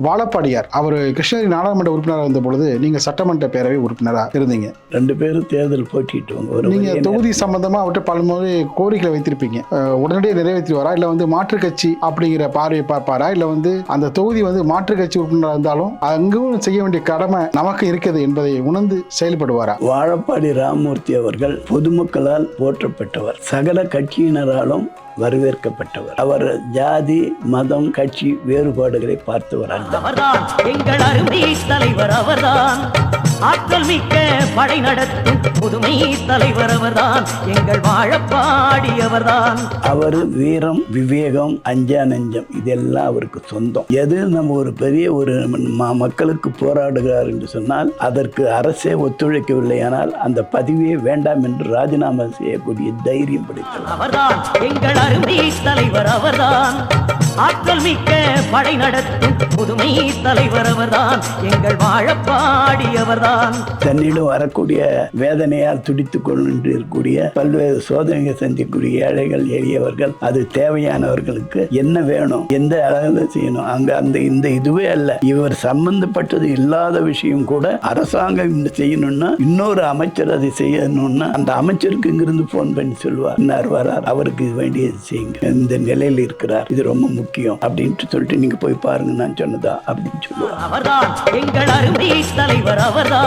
வாழப்பாடியார் அவர் கிருஷ்ணகிரி நாடாளுமன்ற உறுப்பினராக இருந்த பொழுது நீங்க சட்டமன்ற பேரவை உறுப்பினராக இருந்தீங்க. 2 பேரும் தேர்தல் போட்டிட்டு நீங்க தொகுதி சம்பந்தமா அவர்கிட்ட பலமுறை கோரிக்கை வைத்திருப்பீங்க. உடனடியாக நிறைவேற்றுவாரா இல்ல மாற்று கட்சி அப்படிங்கிற பார்வையை பார்ப்பாரா இல்ல அந்த தொகுதி மாற்று கட்சி உறுப்பினராக இருந்தாலும் அங்கும் செய்ய வேண்டிய கடமை நமக்கு இருக்குது என்பதை உணர்ந்து செயல்படுவாரா? வாழப்பாடி ராமமூர்த்தி அவர்கள் பொதுமக்களால் போற்றப்பட்டவர், சகல கட்சியினராலும் வரவேற்கப்பட்டவர். அவர் ஜாதி மதம் கட்சி வேறுபாடுகளை பார்த்தவர் அல்ல. அவர்தான் எங்கள் அருமை தலைவர், அவர்தான் ஆற்றல் மிக்க படை நடத்தும் புதுமை தலைவர், அவர்தான் எங்கள் வாழப்பாடி, அவர்தான். அவர் வீரம் விவேகம் அஞ்சா நெஞ்சம் இதெல்லாம் அவருக்கு சொந்தம். எது நம்ம ஒரு பெரிய ஒரு மக்களுக்கு போராடுகிறார் என்று சொன்னால் அதற்கு அரசே ஒத்துழைக்கவில்லை, ஆனால் அந்த பதவியே வேண்டாம் என்று ராஜினாமா செய்யக்கூடிய தைரியம் படைத்தவர். அவர்தான் எங்கள் அருமை தலைவர், அவர்தான் ஆற்றல் மிக்க படை நடத்தும் புதுமை தலைவர், அவர்தான் எங்கள் வாழப்பாடி, அவர்தான். தன்னிடம் வரக்கூடிய வேதனையால் துடித்துக் கொண்டிருக்கக்கூடிய பல்வேறு சோதனைகள் சந்திக்கக்கூடிய ஏழைகள் எளியவர்கள், அது தேவையானவர்களுக்கு என்ன வேணும் எந்த அளவில் செய்யணும் அங்க இந்த இதுவே அல்ல. இவர் சம்பந்தப்பட்டது இல்லாத விஷயம் கூட அரசாங்கம் செய்யணும்னா இன்னொரு அமைச்சர் அதை செய்யணும்னா அந்த அமைச்சருக்கு இங்கிருந்து போன் பண்ணி சொல்லுவார், இன்னார் வரார், அவருக்கு வேண்டியது செய்யுங்க, இந்த நிலையில் இருக்கிறார், இது ரொம்ப முக்கியம் அப்படின்ட்டு சொல்லிட்டு நீங்க போய் பாருங்க நான் சொன்னதா அப்படின்னு சொல்லுவார். அவர்தான் எங்கள் அருமை தலைவர், அவர்தான்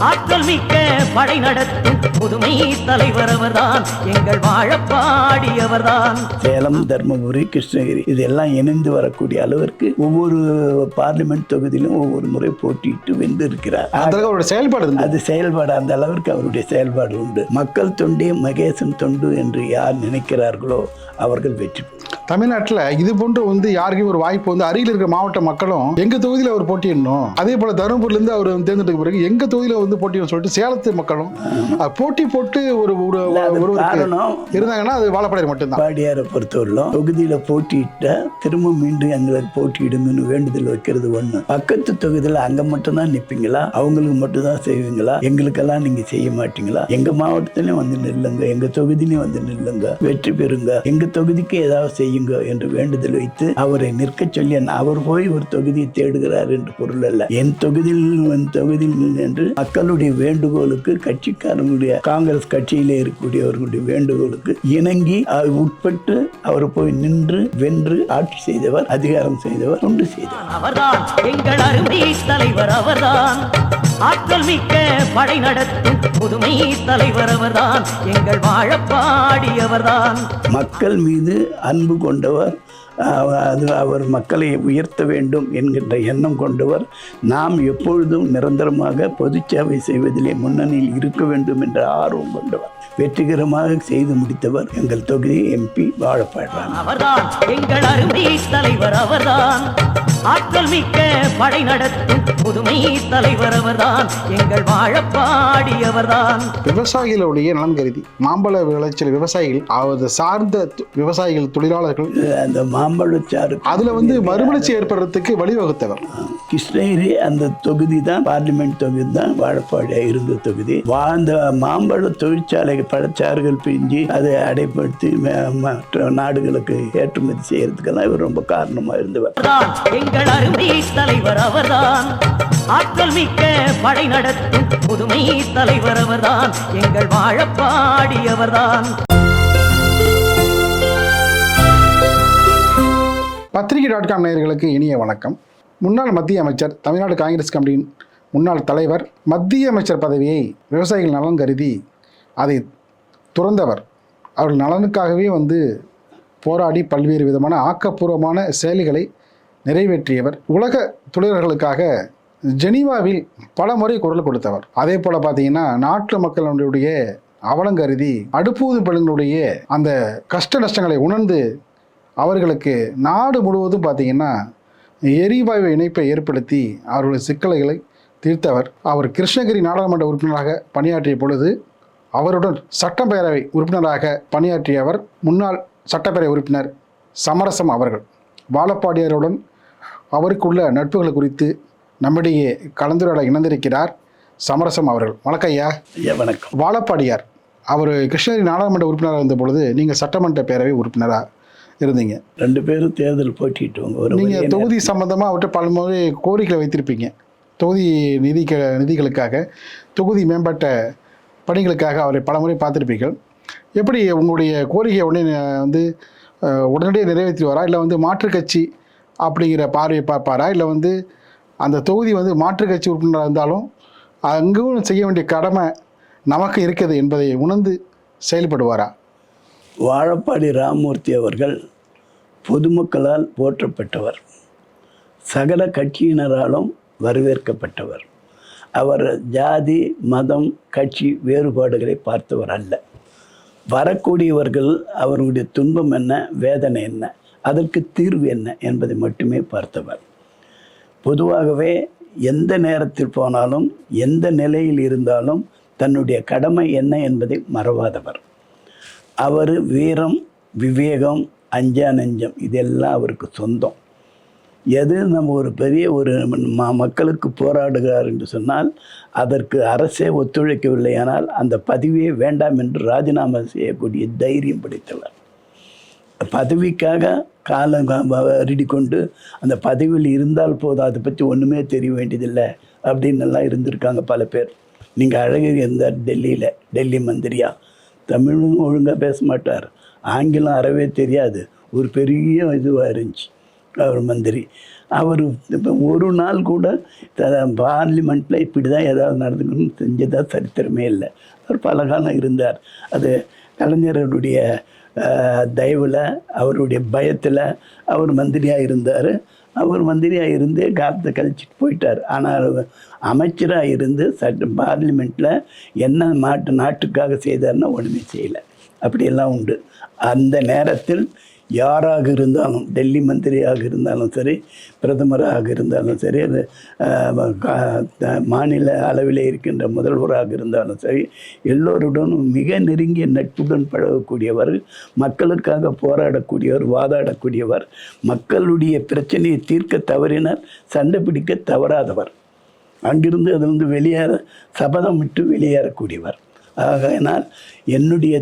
ஆற்றல் மிக்க படை நடத்தும் புதுமை தலைவர், அவர்தான் எங்கள் வாழப்பாடி, அவர்தான். சேலம் தர்மபுரி கிருஷ்ணகிரி இதெல்லாம் இணைந்து வரக்கூடிய அளவிற்கு ஒவ்வொரு பார்லிமெண்ட் தொகுதியிலும் ஒவ்வொரு முறை போட்டிட்டு வென்று இருக்கிறார். அது செயல்பாடு அந்த அளவிற்கு அவருடைய செயல்பாடு உண்டு. மக்கள் தொண்டே மகேசன் தொண்டு என்று யார் நினைக்கிறார்களோ அவர்கள் வெற்றி. தமிழ்நாட்டில் இது போன்று யாருக்கும் ஒரு வாய்ப்பு அருகில் இருக்கிற மாவட்ட மக்களும் எங்க தொகுதியில் அவர் போட்டியிடணும், அதே போல தருமபுரில இருந்து அவர் தேர்ந்தெடுக்க பிறகு எங்க தொகுதியில போட்டியிடணும் சொல்லிட்டு சேலத்து மக்களும் போட்டி போட்டு ஒரு இருந்தாங்கன்னா அது வாழப்பாடியார் மட்டும்தான். பாடியாரை பொறுத்தவரையிலும் தொகுதியில போட்டியிட்ட திரும்ப மீண்டும் எங்களுக்கு போட்டியிடுங்கன்னு வேண்டுதல் வைக்கிறது ஒண்ணு. பக்கத்து தொகுதியில அங்க மட்டும் தான் நிப்பீங்களா, அவங்களுக்கு மட்டும் தான் செய்வீங்களா, எங்களுக்கெல்லாம் நீங்க செய்ய மாட்டீங்களா, எங்க மாவட்டத்திலயும் நில்லுங்க, எங்க தொகுதியிலையும் நில்லுங்க, வெற்றி பெறுங்க, எங்க தொகுதிக்கு ஏதாவது செய்யுங்க என்று வேண்டுதல் வைத்து அவரை நிற்க சொல்லி அவர் போய் ஒரு தொகுதியை தேடுகிறார் என்று பொருள் அல்ல. என் தொகுதியில் என்று மக்களுடைய வேண்டுகோளுக்கு கட்சிக்காரங்களுடைய காங்கிரஸ் கட்சியிலே இருக்கக்கூடியவர்களுடைய வேண்டுகோளுக்கு இணங்கி உட்பட்டு அவர் போய் நின்று வென்று ஆட்சி செய்தவர், அதிகாரம் செய்தவர், தொண்டு செய்தவர். அவர்தான் எங்கள் அருமை தலைவர், அவர்தான் ஆற்றல் மிக்க படை நடத்தும் புதுமை தலைவர், அவர்தான் எங்கள் வாழப்பாடி, அவர்தான். மக்கள் மீது அன்பு கொண்டவர், அவர் மக்களை உயர்த்த வேண்டும் என்கின்ற எண்ணம் கொண்டவர். நாம் எப்பொழுதும் நிரந்தரமாக பொது சேவை செய்வதிலே முன்னணியில் இருக்க வேண்டும் என்ற ஆர்வம் கொண்டவர். வெற்றிகரமாக செய்து முடித்தவர் எங்கள் தொகுதி எம்பி வாழப்பாடி. அவர்தான் எங்கள் அருமை தலைவர், அவர்தான் ஆற்றல் மிக்க படை நடத்தும் புதுமை தலைவர், அவர்தான் எங்கள் வாழப்பாடி, அவர்தான். விவசாயிகளுடைய நலன் கருதி மாம்பழ விளைச்சல் விவசாயிகள் சார்ந்த விவசாயிகள் தொழிலாளர்கள் அந்த மாம்பழச்சாறு அதுல மறுமலர்ச்சி ஏற்படுறதுக்கு வழிவகுத்தவர். கிருஷ்ணகிரி அந்த தொகுதி தான் பார்லிமெண்ட் தொகுதி தான் வாழப்பாடியா இருந்த தொகுதி. அந்த மாம்பழ தொழிற்சாலை பழச்சாறுகள் பிரிஞ்சு அதை அடைப்படுத்தி மற்ற நாடுகளுக்கு ஏற்றுமதி செய்யறதுக்கெல்லாம் இவர் ரொம்ப காரணமா இருந்தவர். எங்கள் அருமை தலைவர், அவர்தான் ஆற்றல் மிக்க படை நடத்தும் புதுமை தலைவர், அவர்தான் எங்கள் வாழப்பாடி, அவர்தான். பத்திரிகை.com நேயர்களுக்கு இனிய வணக்கம். முன்னாள் மத்திய அமைச்சர், தமிழ்நாடு காங்கிரஸ் கமிட்டியின் முன்னாள் தலைவர், மத்திய அமைச்சர் பதவியை விவசாயிகள் நலன் கருதி அதை துறந்தவர். அவர்கள் நலனுக்காகவே போராடி பல்வேறு விதமான ஆக்கப்பூர்வமான செயல்களை நிறைவேற்றியவர். உலக தொழிலாளர்களுக்காக ஜெனீவாவில் பல முறை குரல் கொடுத்தவர். அதே போல் பார்த்தீங்கன்னா நாட்டு மக்களுடைய அவலங்கருதி அடுப்பூதும் பெண்களுடைய அந்த கஷ்ட நஷ்டங்களை உணர்ந்து அவர்களுக்கு நாடு முழுவதும் பார்த்தீங்கன்னா எரிவாயு இணைப்பை ஏற்படுத்தி அவர்களுடைய சிக்கல்களை தீர்த்தவர். அவர் கிருஷ்ணகிரி நாடாளுமன்ற உறுப்பினராக பணியாற்றிய பொழுது அவருடன் சட்டப்பேரவை உறுப்பினராக பணியாற்றியவர் முன்னாள் சட்டப்பேரவை உறுப்பினர் சமரசம் அவர்கள். வாழப்பாடியாருடன் அவருக்குள்ள நட்புகள் குறித்து நம்முடைய கலந்துரையாட இணைந்திருக்கிறார் சமரசம் அவர்கள். வணக்கம் ஐயா. வணக்கம். வாழப்பாடியார் அவர் கிருஷ்ணகிரி நாடாளுமன்ற உறுப்பினராக இருந்த பொழுது நீங்கள் சட்டமன்ற பேரவை உறுப்பினராக இருந்தீங்க. 2 பேரும் தேர்தல் போட்டிட்டவங்க. ஒரு நீங்கள் தொகுதி சம்மந்தமாக அவர்கிட்ட பலமுறை கோரிக்கை வைத்திருப்பீங்க. தொகுதி நிதிகளுக்காக, தொகுதி மேம்பட்ட பணிகளுக்காக அவரை பலமுறை பார்த்துருப்பீர்கள். எப்படி உங்களுடைய கோரிக்கையை வந்து உடனடியாக நிறைவேற்றுவாரா, இல்லை வந்து மாற்றுக் கட்சி அப்படிங்கிற பார்வையை பார்ப்பாரா, இல்லை வந்து அந்த தொகுதி வந்து மாற்றுக் கட்சி உறுப்பினராக இருந்தாலும் அங்கும் செய்ய வேண்டிய கடமை நமக்கு இருக்குது என்பதை உணர்ந்து செயல்படுவாரா? வாழப்பாடி ராமமூர்த்தி அவர்கள் பொதுமக்களால் போற்றப்பட்டவர், சகல கட்சியினராலும் வரவேற்கப்பட்டவர். அவர் ஜாதி மதம் கட்சி வேறுபாடுகளை பார்த்தவர் அல்ல. வரக்கூடியவர்கள் அவர்களுடைய துன்பம் என்ன, வேதனை என்ன, அதற்கு தீர்வு என்ன என்பதை மட்டுமே பார்த்தவர். பொதுவாகவே எந்த நேரத்தில் போனாலும் எந்த நிலையில் இருந்தாலும் தன்னுடைய கடமை என்ன என்பதை மறவாதவர். அவர் வீரம், விவேகம், அஞ்சா நெஞ்சம் இதெல்லாம் அவருக்கு சொந்தம். எது நம்ம ஒரு பெரிய ஒரு மக்களுக்கு போராடுகிறார் என்று சொன்னால் அதற்கு அரசே ஒத்துழைக்கவில்லையானால் அந்த பதவியே வேண்டாம் என்று ராஜினாமா செய்யக்கூடிய தைரியம் படைத்தவர். பதவிக்காக காலம் அருடி கொண்டு அந்த பதவியில் இருந்தால் போதும், அதை பற்றி ஒன்றுமே தெரிய வேண்டியதில்லை அப்படின்னெல்லாம் இருந்திருக்காங்க பல பேர். நீங்கள் அழகிரி இருந்தார் டெல்லியில், டெல்லி மந்திரியா, தமிழும் ஒழுங்காக பேச மாட்டார், ஆங்கிலம் அறவே தெரியாது, ஒரு பெரிய இதுவாக இருந்துச்சு அவர் மந்திரி. அவர் இப்போ ஒரு நாள் கூட பார்லிமெண்ட்டில் இப்படி தான் ஏதாவது நடந்துக்கணும்னு செஞ்சதாக சரித்திரமே இல்லை. அவர் பல காலம் இருந்தார். அது கலைஞருடைய தயவில், அவருடைய பயத்தில் அவர் மந்திரியாக இருந்தார். அவர் மந்திரியாக இருந்தே காலத்தை கழிச்சிட்டு போயிட்டார். ஆனால் அமைச்சராக இருந்து பார்லிமெண்ட்டில் என்ன நாட்டுக்காக செய்தார்னா ஒன்றுமே செய்யலை. அப்படியெல்லாம் உண்டு. அந்த நேரத்தில் யாராக இருந்தாலும், டெல்லி மந்திரியாக இருந்தாலும் சரி, பிரதமராக இருந்தாலும் சரி, அது மாநில அளவில் இருக்கின்ற முதல்வராக இருந்தாலும் சரி, எல்லோருடனும் மிக நெருங்கிய நட்புடன் பழகக்கூடியவர், மக்களுக்காக போராடக்கூடியவர், வாதாடக்கூடியவர், மக்களுடைய பிரச்சனையை தீர்க்க தவறினர் சண்டை பிடிக்க தவறாதவர், அங்கிருந்து அது வந்து வெளியேற சபதம் விட்டு வெளியேறக்கூடியவர். ஆகையினால் என்னுடைய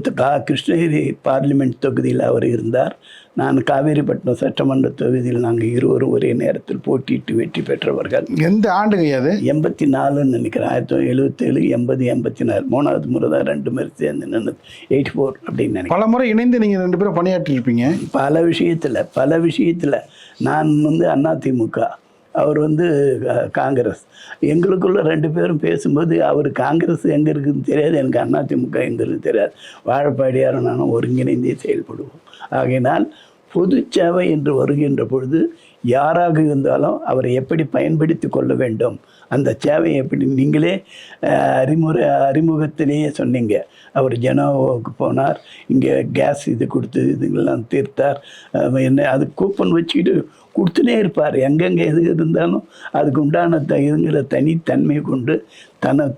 கிருஷ்ணகிரி பார்லிமெண்ட் தொகுதியில் அவர் இருந்தார். நான் காவேரிப்பட்டினம் சட்டமன்ற தொகுதியில் நாங்கள் இருவரும் ஒரே நேரத்தில் போட்டியிட்டு வெற்றி பெற்றவர்கள். எந்த ஆண்டுங்க அது? 84ன்னு நினைக்கிறேன். 1977, 80, 84 3வது முறை தான் 2 பேர் சேர்ந்து நின்னது. 84 அப்படின்னு நினைக்கிறேன். பல முறை இணைந்து நீங்கள் 2 பேரும் பணியாற்றிருப்பீங்க. பல விஷயத்தில் நான் வந்து அதிமுக, அவர் வந்து காங்கிரஸ். எங்களுக்குள்ள 2 பேரும் பேசும்போது அவர் காங்கிரஸ் எங்கே இருக்குதுன்னு தெரியாது, எனக்கு அதிமுக எங்கே இருக்குன்னு தெரியாது. வாழப்பாடியாரும் நானும் ஒருங்கிணைந்தே செயல்படுவோம். ஆகையினால் பொது சேவை என்று வருகின்ற பொழுது யாராக இருந்தாலும் அவரை எப்படி பயன்படுத்தி கொள்ள வேண்டும், அந்த சேவையை எப்படி, நீங்களே அறிமுகத்திலேயே சொன்னீங்க. அவர் ஜெனோவாவுக்கு போனார், இங்கே கேஸ் இது கொடுத்து இதுங்கெல்லாம் தீர்த்தார். என்ன அது கூப்பன் வச்சுக்கிட்டு கொடுத்துனே இருப்பார். எங்கெங்கே எது இருந்தாலும் அதுக்கு உண்டான இதுங்களை தனித்தன்மை கொண்டு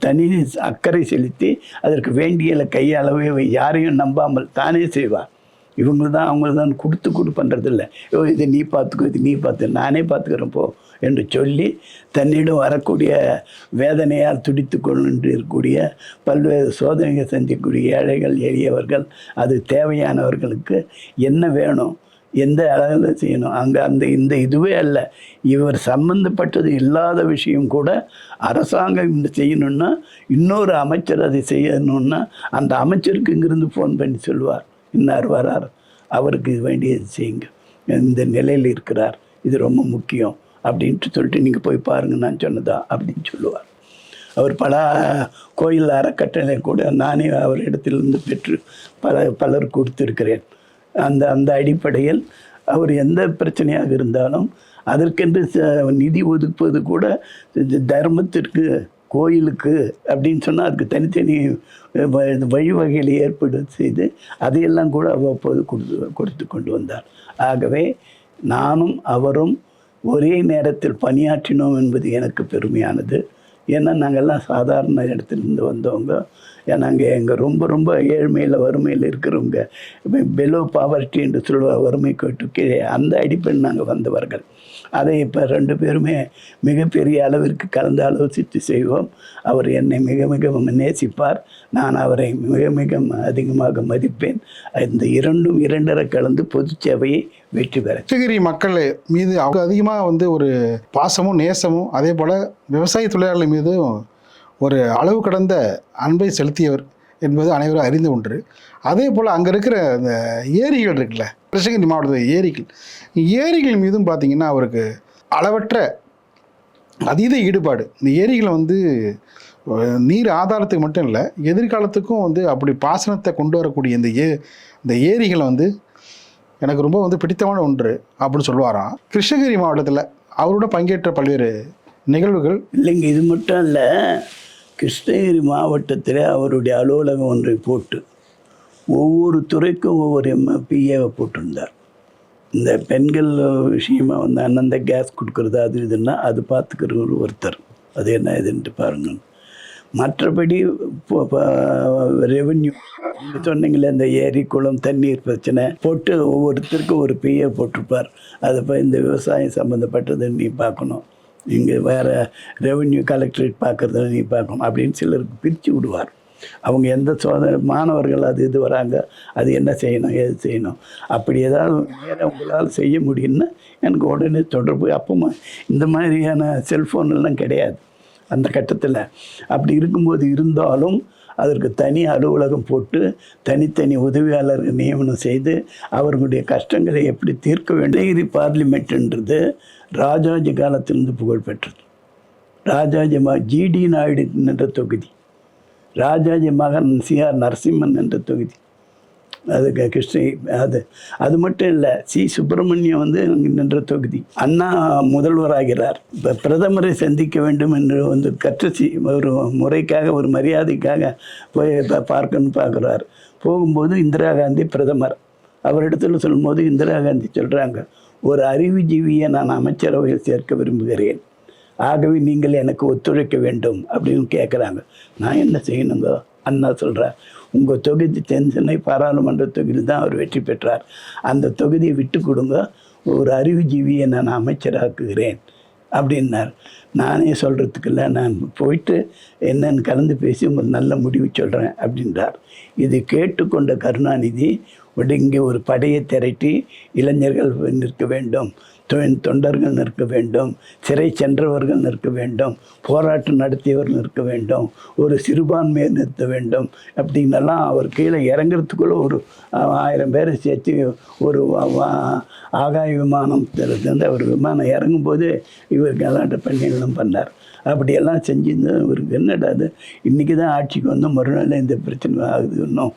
தனி அக்கறை செலுத்தி அதற்கு வேண்டிய கையாளவே யாரையும் நம்பாமல் தானே செய்வார். இவங்க தான் அவங்க தான் கொடுத்து பண்ணுறதில்ல. இதை நீ பார்த்துக்கோ, இது நீ பார்த்து, நானே பார்த்துக்கிறேன் போ என்று சொல்லி தன்னிடம் வரக்கூடிய வேதனையால் துடித்து கொண்டு இருக்கக்கூடிய பல்வேறு சோதனைகள் சந்திக்கக்கூடிய ஏழைகள் எளியவர்கள், அது தேவையானவர்களுக்கு என்ன வேணும், எந்த அளவில் செய்யணும், அங்கே இந்த இதுவே அல்ல, இவர் சம்பந்தப்பட்டது இல்லாத விஷயம் கூட அரசாங்கம் இந்த செய்யணுன்னா இன்னொரு அமைச்சர் அதை செய்யணுன்னா அந்த அமைச்சருக்கு இங்கிருந்து ஃபோன் பண்ணி சொல்லுவார், இன்னார் வரார், அவருக்கு வேண்டியது செய்யுங்க, இந்த நிலையில் இருக்கிறார், இது ரொம்ப முக்கியம் அப்படின்ட்டு சொல்லிட்டு நீங்கள் போய் பாருங்கள் நான் சொன்னதா அப்படின்னு சொல்லுவார். அவர் பல கோயில் அறக்கட்டளை கூட நானே அவர் இடத்திலிருந்து பெற்று பலர் கொடுத்துருக்கிறேன். அந்த அடிப்படையில் அவர் எந்த பிரச்சனையாக இருந்தாலும் அதற்கென்று நிதி ஒதுக்குவது கூட தர்மத்திற்கு, கோயிலுக்கு அப்படின்னு சொன்னால் அதுக்கு தனித்தனி வழிவகைகளை ஏற்பாடு செய்து அதையெல்லாம் கூட அவ்வப்போது கொடுத்து கொண்டு வந்தார். ஆகவே நானும் அவரும் ஒரே நேரத்தில் பணியாற்றினோம் என்பது எனக்கு பெருமையானது. ஏன்னா நாங்கள்லாம் சாதாரண இடத்துலேருந்து வந்தவங்க. நாங்கள் எங்கள் ரொம்ப ஏழ்மையில் வறுமையில் இருக்கிறவங்க, பெலோ பாவர்ட்டி என்று சொல்லுவார், வறுமை கோட்டு கீழே, அந்த அடிப்படையில் நாங்கள் வந்தவர்கள். அதை இப்போ 2 பேருமே மிகப்பெரிய அளவிற்கு கலந்து ஆலோசித்து செய்வோம். அவர் என்னை மிக மிக நேசிப்பார், நான் அவரை மிக மிக அதிகமாக மதிப்பேன். இந்த இரண்டும் இரண்டரை கலந்து பொது சேவையை வெற்றி பெற. கிருஷ்ணகிரி மக்கள் மீது அவங்க அதிகமாக வந்து ஒரு பாசமும் நேசமும், அதே போல் விவசாய தொழிலாளர்கள் மீதும் ஒரு அளவு கடந்த அன்பை செலுத்தியவர் என்பது அனைவரும் அறிந்து ஒன்று. அதே போல் அங்கே இருக்கிற அந்த ஏரிகள் இருக்குல்ல, கிருஷ்ணகிரி மாவட்டத்தில் ஏரிகள் மீதும் பார்த்திங்கன்னா அவருக்கு அளவற்ற அதீத ஈடுபாடு. இந்த ஏரிகளை வந்து நீர் ஆதாரத்துக்கு மட்டும் இல்லை, எதிர்காலத்துக்கும் வந்து அப்படி பாசனத்தை கொண்டு வரக்கூடிய இந்த ஏரிகளை வந்து எனக்கு ரொம்ப வந்து பிடித்தமான ஒன்று அப்படின்னு சொல்லுவாராம். கிருஷ்ணகிரி மாவட்டத்தில் அவரோட பங்கேற்ற பல்வேறு நிகழ்வுகள் இல்லைங்க. இது மட்டும் இல்லை, கிருஷ்ணகிரி மாவட்டத்தில் அவருடைய அலுவலகம் ஒன்றை போட்டு ஒவ்வொரு துறைக்கும் ஒவ்வொரு பிஏவை போட்டிருந்தார். இந்த பெண்கள் விஷயமாக வந்து அண்ணந்த கேஸ் கொடுக்குறது அது இதுன்னா அது பார்த்துக்கிற ஒருத்தர், அது என்ன இதுன்ட்டு பாருங்கள். மற்றபடி ரெவென்யூ நீங்கள் சொன்னீங்களே, இந்த ஏரி குளம் தண்ணீர் பிரச்சனை போட்டு ஒவ்வொருத்தருக்கும் ஒரு பிஏ போட்டிருப்பார். அது இப்போ இந்த விவசாயம் சம்மந்தப்பட்டது நீ பார்க்கணும், இங்கே வேறு ரெவென்யூ கலெக்டரேட் பார்க்குறத நீ பார்க்கணும் அப்படின்னு சிலருக்கு பிரித்து விடுவார். அவங்க எந்த மாணவர்கள் அது இது வராங்க, அது என்ன செய்யணும் எது செய்யணும், அப்படி ஏதாவது வேறு உங்களால் செய்ய முடியும்னா எனக்கு உடனே தொடர்பு. அப்போ இந்த மாதிரியான செல்ஃபோன்லாம் கிடையாது அந்த கட்டத்தில். அப்படி இருக்கும்போது இருந்தாலும் அதற்கு தனி அலுவலகம் போட்டு தனித்தனி உதவியாளர்கள் நியமனம் செய்து அவர்களுடைய கஷ்டங்களை எப்படி தீர்க்க வேண்டும். கிருஷ்ணகிரி பார்லிமெண்ட்ன்றது ராஜாஜி காலத்திலிருந்து புகழ்பெற்றது. ராஜாஜி ஜிடி நாயுடு என்ற தொகுதி, ராஜாஜி மகன் சிஆர் நரசிம்மன் என்ற தொகுதி, அது கிருஷ்ணகிரி. அது மட்டும் இல்லை, சுப்பிரமணியம் வந்து நின்ற தொகுதி. அண்ணா முதல்வராகிறார். இப்போ பிரதமரை சந்திக்க வேண்டும் என்று வந்து ஒரு முறைக்காக ஒரு மரியாதைக்காக போய் பார்க்குறார். போகும்போது இந்திரா காந்தி பிரதமர். அவரிடத்துல சொல்லும்போது இந்திரா காந்தி சொல்கிறாங்க, ஒரு அறிவுஜீவியை நான் அமைச்சரவையில் சேர்க்க விரும்புகிறேன், ஆகவே நீங்கள் எனக்கு ஒத்துழைக்க வேண்டும் அப்படின்னு கேட்குறாங்க. நான் என்ன செய்யணுங்க? அண்ணா சொல்கிறார், உங்கள் தொகுதி தென்சென்னை பாராளுமன்ற தொகுதி தான் அவர் வெற்றி பெற்றார், அந்த தொகுதியை விட்டு கொடுங்க, ஒரு அறிவுஜீவியை நான் அமைச்சராக்குகிறேன் அப்படின்னார். நானே சொல்கிறதுக்குள்ள நான் போயிட்டு என்னன்னு கலந்து பேசி ஒரு நல்ல முடிவு சொல்கிறேன் அப்படின்றார். இது கேட்டுக்கொண்ட கருணாநிதி இங்கே ஒரு படையை திரட்டி இளைஞர்கள் நிற்க வேண்டும், தொண்டர்கள் நிற்க வேண்டும், சிறை சென்றவர்கள் நிற்க வேண்டும், போராட்டம் நடத்தியவர்கள் நிற்க வேண்டும், ஒரு சிறுபான்மையை நிறுத்த வேண்டும் அப்படின்னெல்லாம் அவர் கீழே இறங்குறதுக்குள்ளே ஒரு 1000 பேரை சேர்த்து ஒரு ஆகாய விமானம் வந்து அவர் விமானம் இறங்கும்போது இவர் கலாட்ட பண்ணிகளும் பண்ணார். அப்படியெல்லாம் செஞ்சுருந்து இவருக்கு என்னடா அது, இன்றைக்கி தான் ஆட்சிக்கு வந்து மறுநாள் இந்த பிரச்சனை ஆகுது, இன்னும்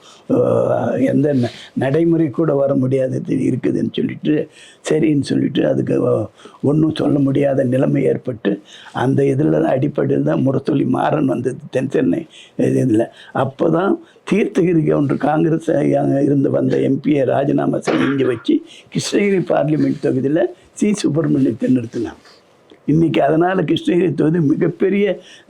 எந்த நடைமுறை கூட வர முடியாது இருக்குதுன்னு சொல்லிட்டு சரின்னு சொல்லிட்டு அதுக்கு ஒன்றும் சொல்ல முடியாத நிலைமை ஏற்பட்டு அந்த இதில் தான் அடிப்படையில் தான் முரசொலி மாறன் வந்தது தென்சென்னை இதில். அப்போ தான் தீர்த்தகிரி ஒன்று காங்கிரஸ் இருந்து வந்த எம்பியை ராஜினாமா செய்ய இங்கே வச்சு கிருஷ்ணகிரி பார்லிமெண்ட் தொகுதியில் சுப்பிரமணியத்தை நிறுத்தினாங்க. இன்றைக்கி அதனால் கிருஷ்ணகிரி தொகுதி மிகப்பெரிய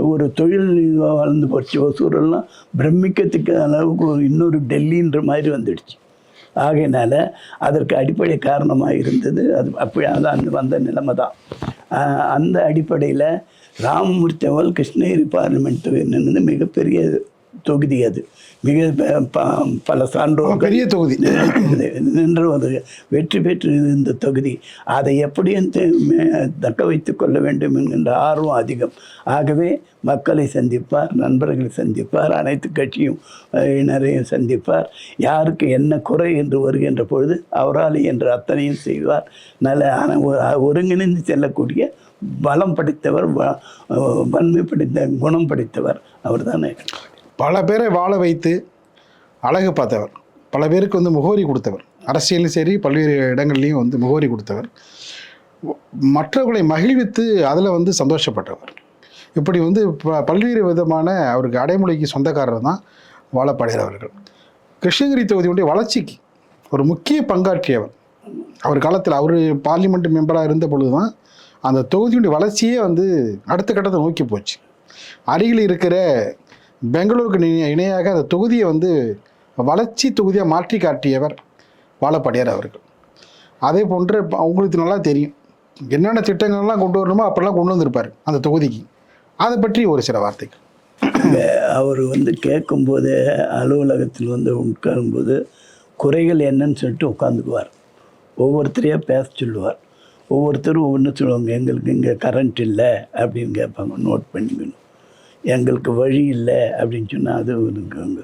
ஒரு தொழில் வளர்ந்து போச்சு. ஒசூரெல்லாம் பிரமிக்கத்துக்கு அளவுக்கு இன்னொரு டெல்லின்ற மாதிரி வந்துடுச்சு. ஆகையினால அதற்கு அடிப்படை காரணமாக இருந்தது அது அப்படி அதான் வந்த நிலைமை தான். அந்த அடிப்படையில் ராமமூர்த்தி அவர்கள் கிருஷ்ணகிரி பார்லிமெண்ட் தொகுதி மிகப்பெரிய தொகுதி, அது மிக பல சான்றோர்கள் பெரிய தொகுதி நின்று வெற்றி பெற்று இந்த தொகுதி. அதை எப்படியும் தக்க வைத்து கொள்ள வேண்டும் என்கின்ற ஆர்வம் அதிகம். ஆகவே மக்களை சந்திப்பார், நண்பர்களை சந்திப்பார், அனைத்து கட்சியும் நிறைய சந்திப்பார். யாருக்கு என்ன குறை என்று வருகின்ற பொழுது அவரால் என்ற அத்தனையும் செய்வார். நல்ல ஒருங்கிணைந்து செல்லக்கூடிய பலம் படைத்தவர், வன்மை படைத்த குணம் படைத்தவர் அவர் தானே. பல பேரை வாழ வைத்து அழகு பார்த்தவர், பல பேருக்கு வந்து முகவரி கொடுத்தவர், அரசியலும் சரி பல்வேறு இடங்கள்லையும் வந்து முகவரி கொடுத்தவர், மற்றவர்களை மகிழ்வித்து அதில் வந்து சந்தோஷப்பட்டவர். இப்படி வந்து பல்வேறு விதமான அவருக்கு அடைமொழிக்கு சொந்தக்காரர் தான் வாழப்படுகிறவர்கள். கிருஷ்ணகிரி தொகுதியுடைய வளர்ச்சிக்கு ஒரு முக்கிய பங்காற்றியவர். அவர் காலத்தில் அவர் பார்லிமெண்ட் மெம்பராக இருந்த பொழுது தான் அந்த தொகுதியுடைய வளர்ச்சியே வந்து அடுத்த கட்டத்தை நோக்கி போச்சு. அருகில் இருக்கிற பெங்களூருக்கு இணையாக அந்த தொகுதியை வந்து வளர்ச்சி தொகுதியாக மாற்றி காட்டியவர் வாழப்பாடியார் அவர்கள். அதே போன்று அவங்களுக்கு நல்லா தெரியும், என்னென்ன திட்டங்கள்லாம் கொண்டு வரணுமோ அப்பெல்லாம் கொண்டு வந்திருப்பார் அந்த தொகுதிக்கு. அதை பற்றி ஒரு சில வார்த்தைகள். அவர் கேட்கும்போது அலுவலகத்தில் உட்காரும்போது குறைகள் என்னன்னு சொல்லிட்டு உட்காந்துக்குவார். ஒவ்வொருத்தரையாக பேச சொல்லுவார். ஒவ்வொருத்தரும் ஒவ்வொன்று சொல்லுவாங்க. எங்களுக்கு இங்கே கரண்ட் இல்லை அப்படின்னு கேட்பாங்க, நோட் பண்ணிக்கணும். எங்களுக்கு வழி இல்லை அப்படின்னு சொன்னால் அது இருக்காங்க.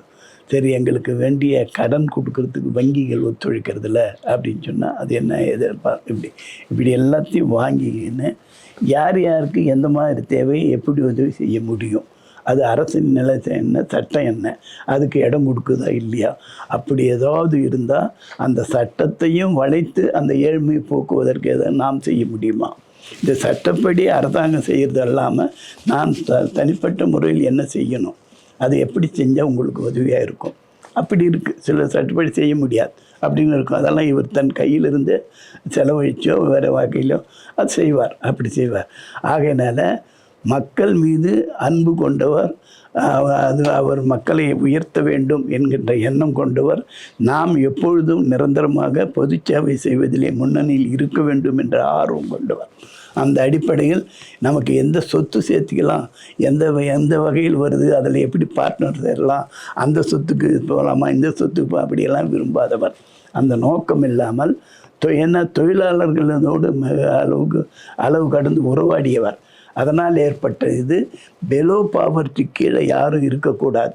சரி, எங்களுக்கு வேண்டிய கடன் கொடுக்கறதுக்கு வங்கிகள் ஒத்துழைக்கிறதில்ல அப்படின்னு சொன்னால் அது என்ன இப்படி எல்லாத்தையும் வாங்கிக்கின்னு யார் யாருக்கு எந்த மாதிரி தேவை, எப்படி உதவி செய்ய முடியும், அது அரசின் நிலை என்ன, சட்டம் என்ன, அதுக்கு இடம் கொடுக்குதா இல்லையா, அப்படி ஏதாவது இருந்தால் அந்த சட்டத்தையும் வளைத்து அந்த ஏழ்மையை போக்குவதற்கு எதாவது நாம் செய்ய முடியுமா? இந்த சட்டப்படி அரசாங்கம் செய்கிறது இல்லாமல் நான் தனிப்பட்ட முறையில் என்ன செய்யணும், அது எப்படி செஞ்சால் உங்களுக்கு உதவியாக இருக்கும், அப்படி இருக்குது. சில சட்டப்படி செய்ய முடியாது அப்படின்னு இருக்கும். அதெல்லாம் இவர் தன் கையிலிருந்து செலவழிச்சோ வேறு வகையிலோ அது செய்வார், அப்படி செய்வார். ஆகையினால மக்கள் மீது அன்பு கொண்டவர், அது அவர் மக்களை உயர்த்த வேண்டும் என்கின்ற எண்ணம் கொண்டவர். நாம் எப்பொழுதும் நிரந்தரமாக பொது சேவை செய்வதிலே முன்னணியில் இருக்க வேண்டும் என்ற ஆர்வம் கொண்டவர். அந்த அடிப்படையில் நமக்கு எந்த சொத்து சேர்த்துக்கலாம், எந்த வகையில் வருது, அதில் எப்படி பார்ட்னர் சேரலாம், அந்த சொத்துக்கு போகலாமா, இந்த சொத்துக்கு அப்படியெல்லாம் விரும்பாதவர். அந்த நோக்கம் இல்லாமல் என்ன தொழிலாளர்களோடு அளவு கடந்து உறவாடியவர். அதனால் ஏற்பட்ட இது பெலோ பாவர்ட்டி கீழே யாரும் இருக்கக்கூடாது.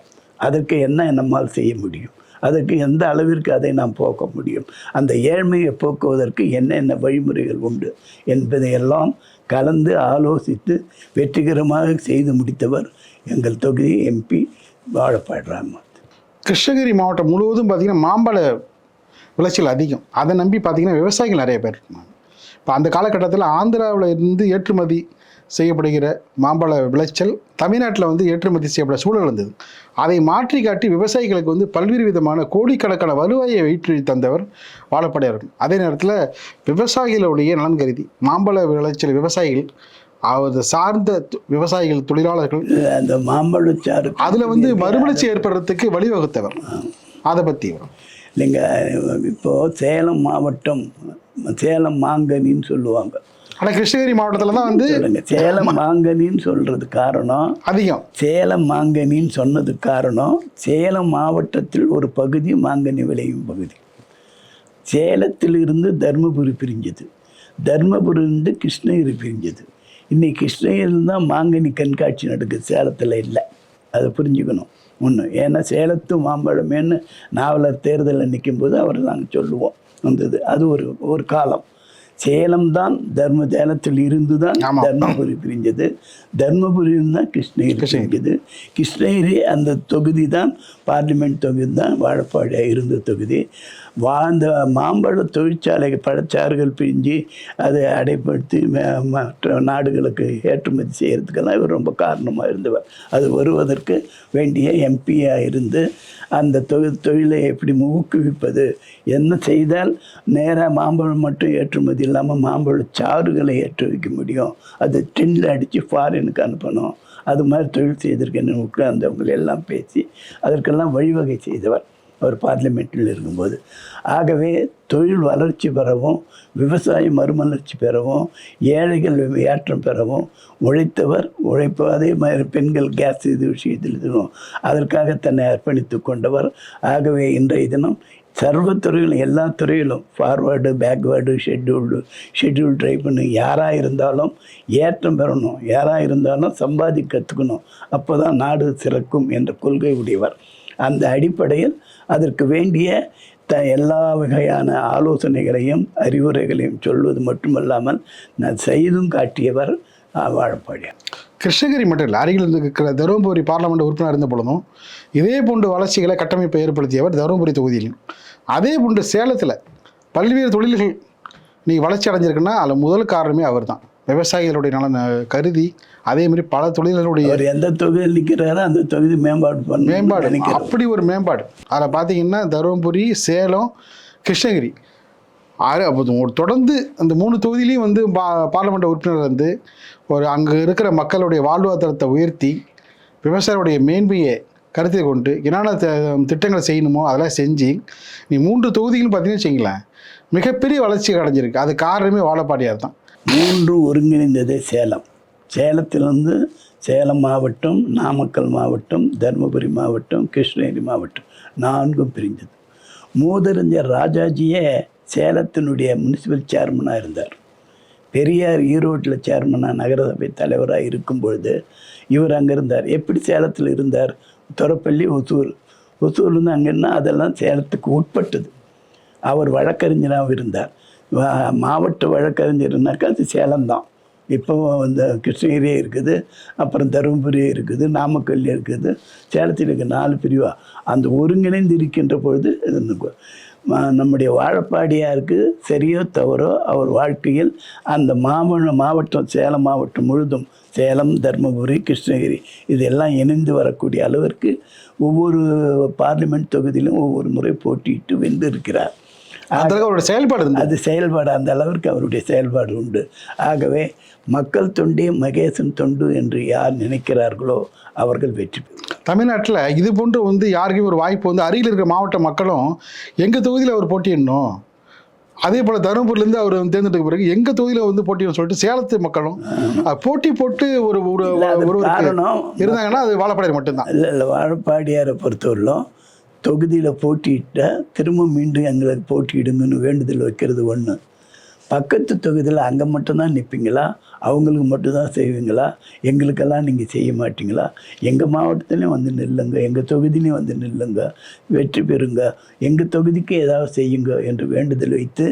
அதற்கு என்ன நம்மால் செய்ய முடியும், அதற்கு எந்த அளவிற்கு அதை நாம் போக்க முடியும், அந்த ஏழ்மையை போக்குவதற்கு என்னென்ன வழிமுறைகள் உண்டு என்பதையெல்லாம் கலந்து ஆலோசித்து வெற்றிகரமாக செய்து முடித்தவர் எங்கள் தொகுதி MP வாழப்பாடி ராமன். கிருஷ்ணகிரி மாவட்டம் முழுவதும் பார்த்திங்கன்னா மாம்பழ விளைச்சல் அதிகம். அதை நம்பி பார்த்திங்கன்னா விவசாயிகள் நிறைய பேர் இருக்காங்க. இப்போ அந்த காலகட்டத்தில் ஆந்திராவில் இருந்து ஏற்றுமதி செய்யப்படுகிற மாம்பழ விளைச்சல் தமிழ்நாட்டில் ஏற்றுமதி செய்யப்பட சூழல் இருந்தது. அதை மாற்றி காட்டி விவசாயிகளுக்கு பல்வேறு விதமான கோடிக்கணக்கான வருவாயை ஈற்றி தந்தவர் வாழப்பாடியார். அதே நேரத்தில் விவசாயிகளுடைய நலன் கருதி மாம்பழ விளைச்சல் விவசாயிகள், அது சார்ந்த விவசாயிகள், தொழிலாளர்கள் அந்த மாம்பழச்சாறு அதில் மறுமலர்ச்சி ஏற்படுறதுக்கு வழிவகுத்தவர். அதை பற்றி இல்லைங்க, இப்போது சேலம் மாவட்டம் சேலம் மாங்கனின்னு சொல்லுவாங்க. ஆனால் கிருஷ்ணகிரி மாவட்டத்தில் தான் சொல்லுங்க சேலம் மாங்கனின்னு சொல்கிறது காரணம் அதிகம். சேலம் மாங்கனின்னு சொன்னதுக்கு காரணம் சேலம் மாவட்டத்தில் ஒரு பகுதி மாங்கனி விளையும் பகுதி. சேலத்திலிருந்து தர்மபுரி பிரிஞ்சது, தர்மபுரியிலிருந்து கிருஷ்ணகிரி பிரிஞ்சது. இன்றைக்கி கிருஷ்ணகிரியில் தான் மாங்கனி கண்காட்சி நடக்குது, சேலத்தில் இல்லை. அதை புரிஞ்சுக்கணும் ஒன்று. ஏன்னா சேலத்து மாம்பழமேன்னு நாவலர் தேர்தலில் நிற்கும்போது அவர் நாங்கள் சொல்லுவோம் வந்தது. அது ஒரு காலம். சேலம் தான் சேலத்தில் இருந்து தான் தர்மபுரி பிரிஞ்சது, தர்மபுரியில் தான் கிருஷ்ணகிரி பிரிஞ்சது. கிருஷ்ணகிரி அந்த தொகுதி தான் பார்லிமெண்ட் தொகுதி தான் வாழப்பாடியாக இருந்த தொகுதி. வாழ்ந்த மாம்பழ தொழிற்சாலை பழச்சாறுகள் பிரிஞ்சு அதை அடைப்படுத்தி மற்ற நாடுகளுக்கு ஏற்றுமதி செய்கிறதுக்கெல்லாம் இவர் ரொம்ப காரணமாக இருந்தவர். அது வருவதற்கு வேண்டிய MP-யாக இருந்து அந்த தொழிலை எப்படி ஊக்குவிப்பது, என்ன செய்தால் நேராக மாம்பழம் மட்டும் ஏற்றுமதி இல்லாமல் மாம்பழ சாறுகளை ஏற்ற வைக்க முடியும், அது டின்னில் அடித்து ஃபாரினுக்கு அனுப்பணும், அது மாதிரி தொழில் செய்திருக்கேன்னு உட்கார்ந்தவங்களை எல்லாம் பேசி அதற்கெல்லாம் வழிவகை செய்தவர் அவர் பார்லிமெண்ட்டில் இருக்கும்போது. ஆகவே தொழில் வளர்ச்சி பெறவும், விவசாயம் மறுமலர்ச்சி பெறவும், ஏழைகள் ஏற்றம் பெறவும் உழைத்தவர். அதே மாதிரி பெண்கள் கேஸ் இது விஷயத்தில் இதுவும் அதற்காக தன்னை அர்ப்பணித்து கொண்டவர். ஆகவே இன்றைய தினம் சர்வ துறையிலும் எல்லா துறையிலும் ஃபார்வேர்டு, பேக்வேர்டு, ஷெட்யூல்டு ட்ரைப்னு யாராக இருந்தாலும் ஏற்றம் பெறணும், யாராக இருந்தாலும் சம்பாதி கற்றுக்கணும், அப்போ தான் நாடு சிறக்கும் என்ற கொள்கை உடையவர். அந்த அடிப்படையில் அதற்கு வேண்டிய எல்லா வகையான ஆலோசனைகளையும் அறிவுரைகளையும் சொல்வது மட்டுமல்லாமல் நான் செய்தும் காட்டியவர் வாழப்பாடியார். கிருஷ்ணகிரி மட்டும் இல்லை, அருகில் இருக்கிற தருமபுரி பார்லமெண்ட் உறுப்பினர் இருந்த பொழுதும் இதே போன்று வளர்ச்சிகளை கட்டமைப்பை ஏற்படுத்தியவர் தருமபுரி தொகுதியிலும். அதே போன்று சேலத்தில் பல்வேறு தொழில்கள் நீ வளர்ச்சி அடைஞ்சிருக்குன்னா அதில் முதல் காரணமே அவர் தான். விவசாயிகளுடைய நலன் கருதி அதே மாதிரி பல தொழில்களுடைய எந்த தொகுதியில் நிற்கிறாரோ அந்த தொகுதி மேம்பாடு அப்படி ஒரு மேம்பாடு. அதில் பார்த்தீங்கன்னா தருமபுரி, சேலம், கிருஷ்ணகிரி தொடர்ந்து அந்த 3 தொகுதியிலையும் பார்லமெண்ட் உறுப்பினர் அங்கே இருக்கிற மக்களுடைய வாழ்வாதாரத்தை உயர்த்தி விவசாயிகளுடைய மேன்மையை கருத்தில் கொண்டு என்னென்ன திட்டங்களை செய்யணுமோ அதெல்லாம் செஞ்சு நீ 3 தொகுதிகளும் பார்த்தீங்கன்னு வச்சிங்களேன் மிகப்பெரிய வளர்ச்சி அடைஞ்சிருக்கு. அது காரணமே வாழப்பாடியார் தான். மூன்று ஒருங்கிணைந்ததே சேலம். சேலத்திலிருந்து சேலம் மாவட்டம், நாமக்கல் மாவட்டம், தருமபுரி மாவட்டம், கிருஷ்ணகிரி மாவட்டம் 4ம் பிரிஞ்சது. மூதறிஞர் ராஜாஜியே சேலத்தினுடைய முனிசிபல் சேர்மனாக இருந்தார். பெரியார் ஈரோட்டில் சேர்மனாக நகரசபை தலைவராக இருக்கும் பொழுது இவர் அங்கே இருந்தார். எப்படி சேலத்தில் இருந்தார்? தொரப்பள்ளி, ஒசூர்லேருந்து அங்கன்னா அதெல்லாம் சேலத்துக்கு உட்பட்டது. அவர் வழக்கறிஞராகவும் இருந்தார். மாவட்ட வழக்கறிஞர்னாக்கா அது சேலம்தான். இப்போ இந்த கிருஷ்ணகிரியே இருக்குது, அப்புறம் தருமபுரியே இருக்குது, நாமக்கல் இருக்குது, சேலத்தில் இருக்க 4 பிரிவாக அந்த ஒருங்கிணைந்து இருக்கின்ற பொழுது நம்முடைய வாழப்பாடியாருக்கு சரியோ தவறோ அவர் வாழ்க்கையில் அந்த மாவட்டம் சேலம் மாவட்டம் முழுதும், சேலம், தருமபுரி, கிருஷ்ணகிரி இதெல்லாம் இணைந்து வரக்கூடிய அளவிற்கு ஒவ்வொரு பார்லிமெண்ட் தொகுதியிலும் ஒவ்வொரு முறை போட்டியிட்டு வென்று இருக்கிறார். அவருடைய செயல்பாடு அது செயல்பாடு அந்த அளவிற்கு அவருடைய செயல்பாடு உண்டு. ஆகவே மக்கள் தொண்டே மகேசன் தொண்டு என்று யார் நினைக்கிறார்களோ அவர்கள் வெற்றி பெறுவார். தமிழ்நாட்டில் இது போன்று யாருக்கும் ஒரு வாய்ப்பு அருகில் இருக்கிற மாவட்ட மக்களும் எங்கள் தொகுதியில் அவர் போட்டியிடணும், அதே போல் தருமபுரிலேருந்து அவர் தேர்ந்தெடுக்க பிறகு எங்கள் தொகுதியில் போட்டின்னு சொல்லிட்டு சேலத்து மக்களும் போட்டி போட்டு ஒரு காரணம் இருந்தாங்கன்னா அது வாழப்பாடியார் மட்டும்தான். இல்லை வாழப்பாடியாரை பொறுத்தவரையிலும் தொகுதியில் போட்டியிட்ட திரும்ப மீண்டும் எங்களுக்கு போட்டியிடுங்கன்னு வேண்டுதல் வைக்கிறது ஒன்று. பக்கத்து தொகுதியில் அங்கே மட்டும்தான் நிற்பீங்களா, அவங்களுக்கு மட்டும்தான் செய்வீங்களா, எங்களுக்கெல்லாம் நீங்கள் செய்ய மாட்டீங்களா, எங்கள் மாவட்டத்துலேயும் வந்து நில்லுங்க, எங்கள் தொகுதியிலையும் வந்து நில்லுங்க, வெற்றி பெறுங்க, எங்கள் தொகுதிக்கு ஏதாவது செய்யுங்க என்று வேண்டுதல் வைத்து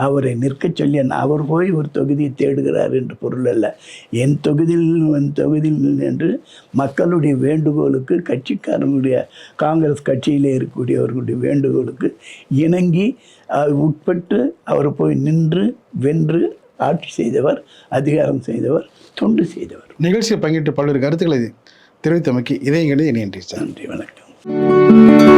அவரை நிற்க சொல்லி, அவர் போய் ஒரு தொகுதியை தேடுகிறார் என்று பொருள் அல்ல. என் தொகுதியில் என்று மக்களுடைய வேண்டுகோளுக்கு, கட்சிக்காரர்களுடைய காங்கிரஸ் கட்சியில் இருக்கக்கூடியவர்களுடைய வேண்டுகோளுக்கு இணங்கி உட்பட்டு அவர் போய் நின்று வென்று ஆட்சி செய்தவர், அதிகாரம் செய்தவர், தொண்டு செய்தவர். நிகழ்ச்சியை பங்கிட்டு பல்வேறு கருத்துக்களை தெரிவித்தமைக்கு இதயங்களே நன்றி. நன்றி, வணக்கம்.